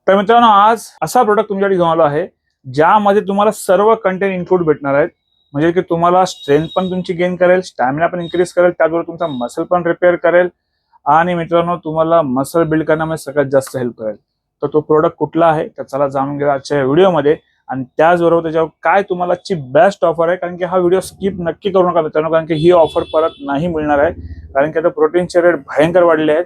तर मित्रांनो, आज असा प्रोडक्ट तुमच्याकडे घेऊन आलो आहे ज्यामध्ये तुम्हाला सर्व कंटेंट इन्क्लूड भेटणार आहेत. म्हणजे की तुम्हाला स्ट्रेंथ पण तुमची गेन करेल, स्टॅमिना पण इन्क्रीज करेल, त्याचबरोबर तुमचा मसल पण रिपेअर करेल आणि मित्रांनो तुम्हाला मसल बिल्ड करण्यामध्ये सगळ्यात जास्त हेल्प करेल. तर तो प्रोडक्ट कुठला आहे तर चला जाणून घेऊया आजच्या व्हिडिओमध्ये. आणि त्याचबरोबर त्याच्यावर काय तुम्हाला ची बेस्ट ऑफर आहे, कारण की हा व्हिडिओ स्किप नक्की करू नका मित्रांनो, कारण की ही ऑफर परत नाही मिळणार आहे. कारण की आता प्रोटीनचे रेट भयंकर वाढले आहेत.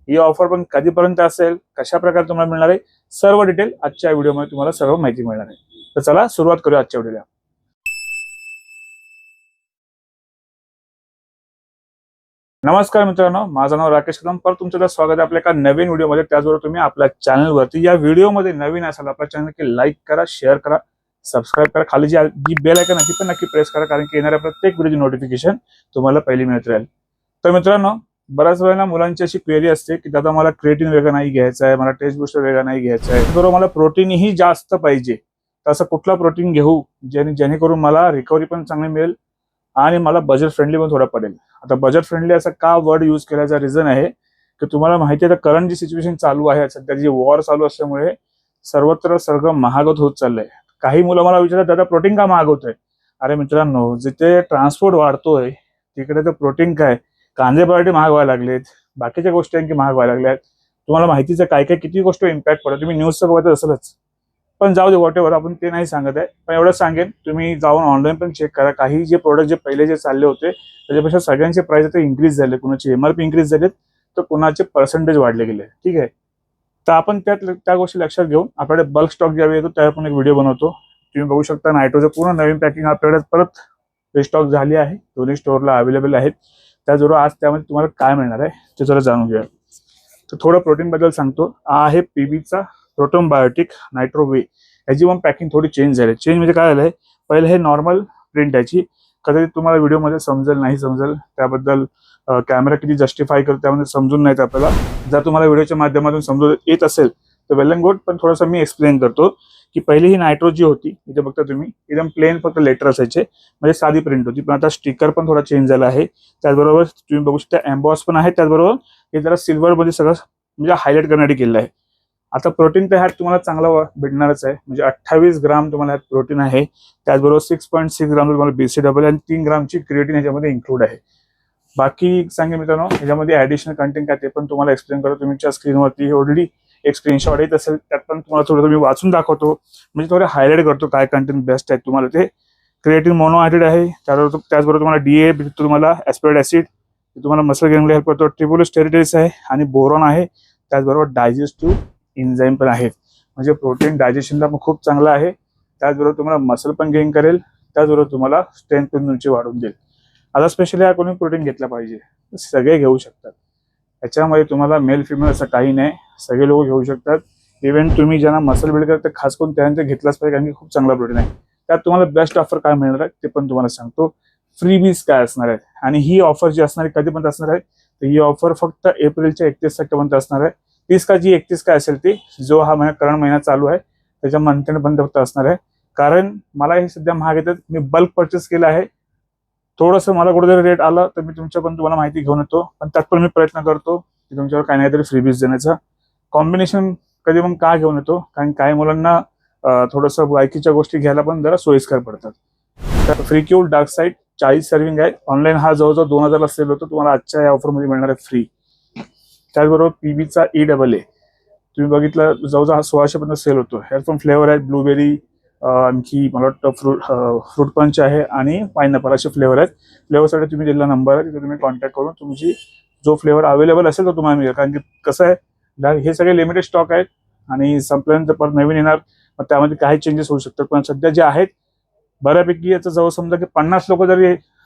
ही ऑफर पण कधीपर्यंत असेल, कशा प्रकारे तुम्हाला मिळणार आहे, सर्व डिटेल आजच्या व्हिडिओमध्ये तुम्हाला सर्व माहिती मिळणार आहे. तर चला सुरुवात करूया आजच्या व्हिडिओला. नमस्कार मित्रांनो, माझं नाव राकेश कदम. पर तुमचं स्वागत आहे आपल्या एका नवीन व्हिडिओमध्ये. त्याचबरोबर तुम्ही आपल्या चॅनलवरती या व्हिडिओमध्ये नवीन असाल, आपल्या चॅनल की लाईक करा, शेअर करा, सबस्क्राईब करा. खाली जी बेल आयकॉन आहे ती पण नक्की प्रेस करा, कारण की येणाऱ्या प्रत्येक व्हिडिओची नोटिफिकेशन तुम्हाला पहिली मिळत राहील. तर मित्रांनो, बऱ्याच वेळेला मुलांची अशी क्वेरी असते की दादा मला क्रिएटिन वेगळं नाही घ्यायचं आहे, मला टेस्ट बुस्टर वेगळं नाही घ्यायचं आहे, बरोबर मला प्रोटीनही जास्त पाहिजे. तर असं कुठला प्रोटीन घेऊ जेणेकरून मला रिकव्हरी पण चांगली मिळेल आणि मला बजेट फ्रेंडली पण थोडा पडेल. आता बजेट फ्रेंडली असा का वर्ड यूज केल्याचा रिझन आहे की तुम्हाला माहिती आहे करंट जी सिच्युएशन चालू आहे, सध्या जी वॉर चालू असल्यामुळे सर्वत्र सगळं महाग होत चाललंय. काही मुलं मला विचारतात दादा प्रोटीन का महाग होतंय. अरे मित्रांनो, जिथे ट्रान्सपोर्ट वाढतोय तिकडे तर प्रोटीन काय, कांदे बटाटे महाग व्हायला लागलेत, बाकीच्या गोष्टी आणखी महाग व्हायला लागल्यात. तुम्हाला माहितीच आहे काय काय किती गोष्ट इम्पॅक्ट पडतो. तुम्ही न्यूजचं बघत असेलच, पण जाऊ दे, वॉट एव्हर, आपण ते नाही सांगत आहे. पण एवढं सांगेन, तुम्ही जाऊन ऑनलाईन पण चेक करा. काही जे प्रोडक्ट जे पहिले जे चालले होते त्याच्यापेक्षा सगळ्यांचे प्राइस आता इन्क्रीज झाले. कुणाचे एमआरपी इन्क्रीज झालेत तर कुणाचे पर्सेंटेज वाढले गेले. ठीक आहे, तर आपण त्या गोष्टी लक्षात घेऊन आपल्याकडे बल्क स्टॉक ज्यावेळी येतो त्यावर पण एक व्हिडिओ बनवतो. तुम्ही बघू शकता नायट्रोचं पूर्ण नवीन पॅकिंग आपल्याकडे परत रिस्टॉक झाली आहे, दोन्ही स्टोअरला अवेलेबल आहेत. त्याचबरोबर आज त्यामध्ये तुम्हाला काय मिळणार आहे ते जरा जाणून घ्या. तर थोडं प्रोटीन बद्दल सांगतो. हा आहे पीबीचा प्रोटोन बायोटिक नायट्रो वे. याची पण पॅकिंग थोडी चेंज झाली. चेंज म्हणजे काय झालंय, पहिले हे नॉर्मल प्रिंट याची, कदाचित तुम्हाला व्हिडिओमध्ये समजेल नाही समजेल, त्याबद्दल कॅमेरा किती जस्टिफाय करतो त्यामध्ये समजून नाही आपल्याला. जर तुम्हाला व्हिडिओच्या माध्यमातून समजून येत असेल तर वेल अँड गुड, पण थोडंसं मी एक्सप्लेन करतो की पहिली ही नायट्रो जी होती, इथे बघता तुम्ही एकदम प्लेन फक्त लेटर असायचे, म्हणजे साधी प्रिंट होती. पण आता स्टिकर पण थोडा चेंज झाला आहे. त्याचबरोबर तुम्ही बघू शकता एम्बॉस पण आहे. त्याचबरोबर हे जरा सिल्वर मध्ये सगळं म्हणजे हायलाइट करण्यासाठी केलेलं आहे. आता प्रोटीन तर ह्यात तुम्हाला चांगला भेटणारच आहे. म्हणजे 28 ग्राम तुम्हाला ह्यात प्रोटीन आहे. त्याचबरोबर 6.6 ग्राम तुम्हाला BCAA आणि 3 ग्रामची क्रिएटिन ह्याच्यामध्ये इन्क्लूड आहे. बाकी सांगेन मित्रांनो, ह्याच्यामध्ये ऍडिशनल कंटेंट काय ते पण तुम्हाला एक्सप्लेन करतो. तुमच्या स्क्रीनवरती ऑलरेडी एक स्क्रीनशॉट येत असेल, त्यात पण तुम्हाला थोडं मी वाचून दाखवतो, म्हणजे थोडं हायलाइट करतो काय कंटेंट बेस्ट आहे तुम्हाला. ते क्रिएटिन मोनोहायड्रेट आहे, त्याचबरोबर तुम्हाला DA तुम्हाला ऍस्पेरेट ऍसिड तुम्हाला मसल गेनला हेल्प करतो, ट्रिपोलिस टेरिटरीज आहे आणि बोरॉन आहे. त्याचबरोबर डायजेस्टिव्ह एन्झाईम पण आहेत. म्हणजे प्रोटीन डायजेशनला पण खूप चांगलं आहे. त्याचबरोबर तुम्हाला मसल पण गेन करेल, त्याचबरोबर तुम्हाला स्ट्रेंथ पण तुमची वाढवून देईल. आता स्पेशली हा कोणी प्रोटीन घेतला पाहिजे, सगळे घेऊ शकतात. याच्यामध्ये तुम्हाला मेल फिमेल असं काही नाही, सगळे लोक घेऊ शकतात. इव्हन तुम्ही ज्यांना मसल बिल्ड करता खास करून त्यानंतर घेतलाच पाहिजे, कारण की खूप चांगला प्रोटीन आहे. त्यात तुम्हाला बेस्ट ऑफर काय मिळणार आहे ते पण तुम्हाला सांगतो. फ्रीबीज काय असणार आहेत आणि ही ऑफर जी असणार आहे कधीपर्यंत असणार आहे, तर ही ऑफर फक्त एप्रिलच्या 31 तारखेपर्यंत असणार आहे. 30 का जी 31 काय असेल ती, जो हा करंट महिना चालू आहे त्याच्या मंथेंड बंद फक्त असणार आहे. कारण मला हे सध्या महाग येतात, मी बल्क परचेस केलं आहे. थोडंसं मला कुठेतरी रेट आला तर मी तुमच्यापर्यंत तुम्हाला माहिती घेऊन येतो, पण त्यात पण मी प्रयत्न करतो की तुमच्यावर काही नाहीतरी फ्रीबीज देण्याचा. कॉम्बिनेशन कधी मग का घेऊन येतो, कारण काही मुलांना थोडंसं बायकीच्या गोष्टी घ्यायला पण जरा सोयीस्कर पडतात. तर फ्रीक्यूल डार्क साईड 40 सर्विंग आहे. ऑनलाईन हा जवळजवळ 2000 सेल होतो, तुम्हाला आजच्या या ऑफरमध्ये मिळणार आहे फ्री. त्याचबरोबर पीबीचा EAA तुम्ही बघितलं जवळजवळ हा 1600 पर्यंत सेल होतो. ह्यात पण फ्लेवर आहेत, ब्लूबेरी, आणखी मला वाटतं फ्रूट पंच आहे आणि पायनॅपल असे फ्लेवर आहेत. फ्लेवरसाठी तुम्ही दिलेला नंबर आहे, तिथे तुम्ही कॉन्टॅक्ट करून तुमची जो फ्लेवर अवेलेबल असेल तो तुम्हाला मिळेल. कारण की कसं आहे, हे सगळे लिमिटेड स्टॉक आहेत आणि संपल्यानंतर परत नवीन येणार, मग त्यामध्ये काही चेंजेस होऊ शकतात. पण सध्या जे आहेत बऱ्यापैकी याचं जवळ समजा की 50 लोक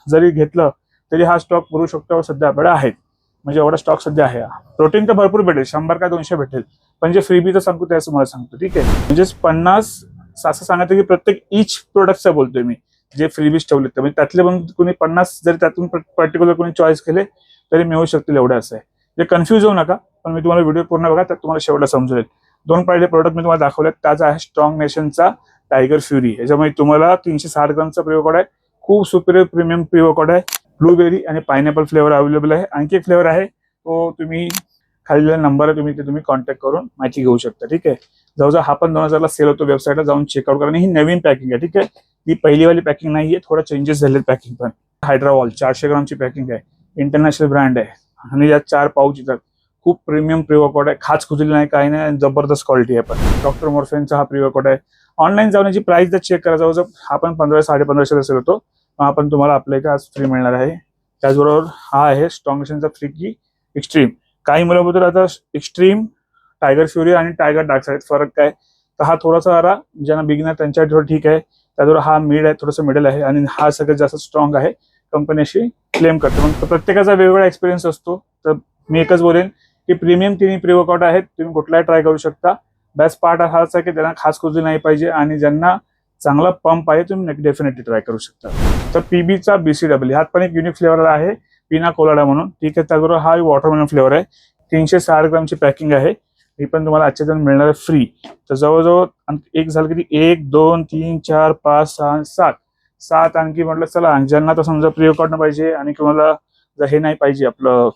जरी घेतलं तरी हा स्टॉक पुरू शकतो सध्या आपल्याकडे आहेत. म्हणजे एवढा स्टॉक सध्या आहे. प्रोटीन तर भरपूर भेटेल, 100 का 200 भेटेल, पण जे फ्रीबीचं सांगतो त्याचं मला सांगतो. ठीक आहे, म्हणजे 50 असं सांगायचं की प्रत्येक इच प्रोडक्टचा बोलतोय मी, जे फ्रीबीज ठेवले तर म्हणजे त्यातले पण कोणी 50 जरी त्यातून पर्टिक्युलर कोणी चॉईस केले तरी मिळू शकतील, एवढं असं आहे. जे कन्फ्यूज होऊ नका, पण मी तुम्हाला व्हिडिओ पूर्ण बघा तर तुम्हाला शेवटला समजेल. 2 पहिले प्रोडक्ट मी तुम्हाला दाखवलेत. त्याचा आहे स्ट्रॉंग नेशनचा टायगर फ्युरी. याच्यामध्ये तुम्हाला 360 ग्रामचा प्रिओ आहे, खूप सुपिरियर प्रीमियम प्रिओ आहे. ब्लूबेरी आणि पायनॅपल फ्लेवर अवेलेबल आहे. आणखी एक फ्लेवर आहे तो तुम्ही खाली नंबर आहे, तुम्ही कॉन्टॅक्ट करून माहिती घेऊ शकता. ठीक आहे. जवळजवळ हा पण 2000 ला सेल होतो. वेबसाईटला जाऊन चेकआउट करा. ही नवीन पॅकिंग आहे. ठीक आहे. ही पहिलीवाली पॅकिंग नाहीये, थोडा चेंजेस झालेत पॅकिंग पण. हायड्रावॉल 400 ग्रामची पॅकिंग आहे. इंटरनॅशनल ब्रँड आहे आणि यात 4 पाऊच येतात. खूप प्रीमियम प्री-वर्कआउट आहे. खाच खुजली नाही, काही नाही, जबरदस्त क्वालिटी आहे. पण डॉक्टर मॉर्फिनचा हा प्री-वर्कआउट आहे. ऑनलाईन जाऊन याची प्राइस जर चेक करा, जवळजवळ हा पण 1500-1550 ला सेल होतो. हा पण तुम्हाला आपल्या इथे आज फ्री मिळणार आहे. त्याचबरोबर हा आहे स्ट्रॉंग मशीनचा फ्री की एक्स्ट्रीम. काही मुलाबद्दल आता एक्स्ट्रीम, टायगर फ्युरी आणि टायगर डार्क साईड फरक काय, तर हा थोडासा जरा ज्यांना बिगिनर त्यांच्यासाठी थोडं ठीक आहे. त्याचबरोबर हा मिड आहे, थोडंसं मिडल आहे आणि हा सगळ्यात जास्त स्ट्रॉंग आहे. कंपनी अशी क्लेम करते. मग प्रत्येकाचा वेगवेगळा एक्सपिरियन्स असतो. तर मी एकच बोलेन की प्रीमियम तिन्ही प्री वर्कआउट आहेत, तुम्ही कुठलाही ट्राय करू शकता. बेस्ट पार्ट हाच आहे की त्यांना खास खुजली नाही पाहिजे आणि ज्यांना चांगला पंप आहे तुम्ही डेफिनेटली ट्राय करू शकता. तर पीबीचा BCW ह्यात पण एक युनिक फ्लेवर आहे, पिना कोलाडा म्हणून. ठीक आहे. त्याचबरोबर हा वॉटरमेलन फ्लेवर आहे. 360 ग्रामची पॅकिंग आहे. ही पण तुम्हाला आजच्या दिवस मिळणार आहे फ्री. तर जवळजवळ एक झालं की 1 2 3 4 5 6 7 आणखी म्हटलं चला, ज्यांना तर समजा प्री वर्कआउट न पाहिजे आणि तुम्हाला जर हे नाही पाहिजे आपलं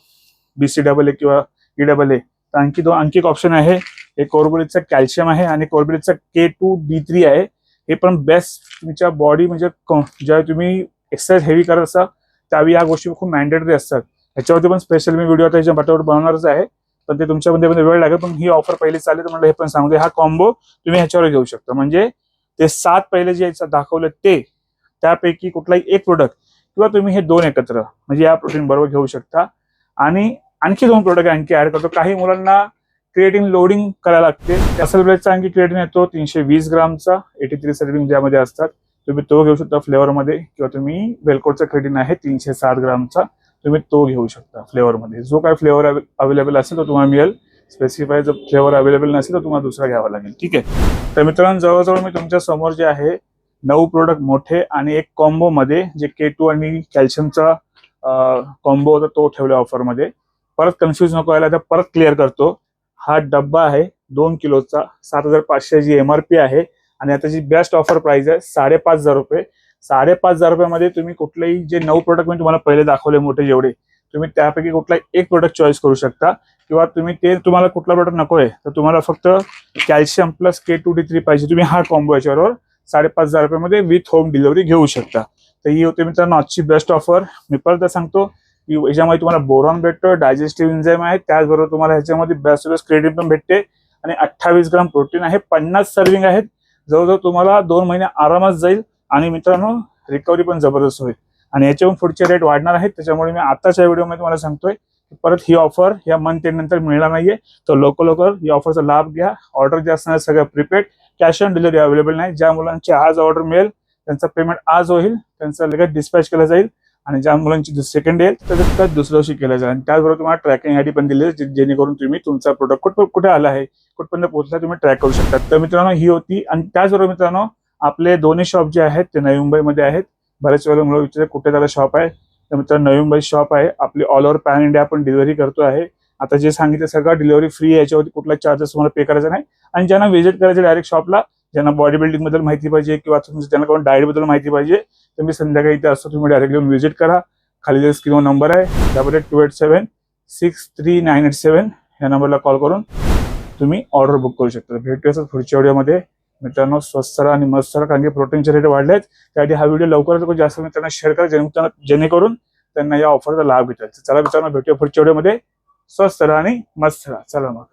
BCAA किंवा EAA, तर आणखी एक ऑप्शन आहे. एक कोर्बोलिटचा कॅल्शियम आहे आणि कोर्बोलिटचा K2D3 आहे. हे पण बेस्ट तुमच्या बॉडी म्हणजे जेव्हा तुम्ही एक्सरसाइज हेवी करत असा त्यावेळी या गोष्टी खूप मॅन्डेटरी असतात. ह्याच्यावरती पण स्पेशल मी व्हिडिओ आता ह्याच्या बटावर बनवणारच आहे, पण ते तुमच्यामध्ये वेळ लागेल. पण ही ऑफर पहिली चालेल तर म्हणलं हे पण सांगते. हा कॉम्बो तुम्ही ह्याच्यावर घेऊ शकता. म्हणजे ते 7 पहिले जे दाखवले ते त्यापैकी कुठलाही एक प्रोडक्ट किंवा तुम्ही हे 2 एकत्र म्हणजे या प्रोटीन बरोबर घेऊ शकता. आणि आणखी 2 प्रोडक्ट आणखी ऍड करतो. काही मुलांना क्रिएटिन लोडिंग करायला लागते. असल ब्लेडचा आणखी क्रिएटिन येतो 320 ग्रामचा, 83 सर्विंग ज्यामध्ये असतात. तुम्ही तो घेऊ शकता फ्लेवरमध्ये, किंवा तुम्ही वेलकोटचा क्रिएटिन आहे 360 ग्रामचा, तुम्ही तो घेऊ शकता फ्लेवरमध्ये. जो काय फ्लेवर अवेलेबल असेल तो तुम्हाला मिळेल. स्पेसिफाय जर फ्लेवर अवेलेबल नसेल तर तुम्हाला दुसरा घ्यावा लागेल. ठीक आहे. तर मित्रांनो, जवळजवळ मी तुमच्या समोर जे आहे 9 प्रोडक्ट मोठे आणि एक कॉम्बो मध्ये जे K2 आणि कॅल्शियमचा कॉम्बो होता तो ठेवला ऑफरमध्ये. परत कन्फ्युज नको व्हायला, तर परत क्लिअर करतो. हा डब्बा आहे 2 किलोचा, 7500 जी MRP आहे आणि आता जी बेस्ट ऑफर प्राइस आहे 5,500 रुपये. 5,500 रुपयामध्ये तुम्ही कुठलेही जे 9 प्रोडक्ट मी तुम्हाला पहिले दाखवले मोठे जेवढे, तुम्ही त्यापैकी कुठलाही एक प्रोडक्ट चॉईस करू शकता. किंवा तुम्हाला कुठला प्रोडक्ट नकोय तर तुम्हाला फक्त कॅल्शियम प्लस K2D3 पाहिजे, तुम्ही हा कॉम्बो याच्यावर 5,500 रुपयामध्ये विथ होम डिलिव्हरी घेऊ शकता. तर ही होती मित्रांनो आजची बेस्ट ऑफर. मी परत सांगतो की याच्यामध्ये तुम्हाला बोरॉन भेटतो, डायजेस्टिव्ह एन्झाईम आहे, त्याचबरोबर तुम्हाला ह्याच्यामध्ये बेस्ट क्रेडिट पण भेटते आणि 28 ग्राम प्रोटीन आहे. 50 सर्विंग आहेत. जवळजवळ तुम्हाला 2 महिने आरामात जाईल आणि मित्रांनो रिकव्हरी पण जबरदस्त होईल. आणि याच्याहून पुढचे रेट वाढणार आहेत. त्याच्यामुळे मी आताच्या व्हिडिओमध्ये तुम्हाला सांगतोय परत ही ऑफर या मंथ एंड नंतर मिळणार नाहीये. तर लवकर ही ऑफरचा लाभ घ्या. ऑर्डर जे असणार सगळं prepaid, cash on delivery available नाही. ज्या मुलांची आज ऑर्डर मिळेल त्यांचा पेमेंट आज होईल, त्यांचा लगेच डिस्पॅच केला जाईल. आणि ज्या मुलांची सेकंड येईल तर दुसऱ्या दिवशी केलं जाईल. आणि त्याचबरोबर तुम्हाला ट्रॅकिंग आयडी पण दिली जेणेकरून तुम्ही तुमचा प्रोडक्ट कुठे आला आहे, कुठपर्यंत पोहोचला तुम्ही ट्रॅक करू शकता. तर मित्रांनो ही होती. आणि त्याचबरोबर मित्रांनो आपले दोन्ही शॉप जे आहेत ते नवी मुंबईमध्ये आहेत. बरेच वेळेला मुलं विचारतात कुठे त्याला शॉप आहे, तर मित्रांनो नवी मुंबई शॉप आहे. आपली ऑल ओव्हर पॅन इंडिया आपण डिलिव्हरी करतो आहे. आता जे सांगितलं सगळं डिलिव्हरी फ्री आहे, याच्यावरती कुठला चार्जेस तुम्हाला पे करायचा नाही. आणि ज्यांना व्हिजिट करायचे डायरेक्ट शॉपला, ज्यांना बॉडी बिल्डिंग बद्दल माहिती पाहिजे किंवा त्यांना कोण डाएट बद्दल माहिती पाहिजे, तर मी संध्याकाळी इथे असतो, तुम्ही डायरेक्ट येऊन व्हिजिट करा. खाली स्क्रीनवर नंबर आहे 8828763987, या नंबरला कॉल करून तुम्ही ऑर्डर बुक करू शकता. भेटूया पुढच्या व्हिडिओमध्ये. मित्रांनो स्वस्त राहा आणि मस्त राहा, कारण की प्रोटीनचे रेट वाढले आहेत. त्यासाठी हा व्हिडिओ लवकरात जास्त मित्रांना शेअर करा जेणेकरून त्यांना या ऑफरचा लाभ घेता येईल. चला मित्रांनो भेटूया पुढच्या व्हिडिओमध्ये. स्वस्त राहा आणि मस्त राहा. चला मग.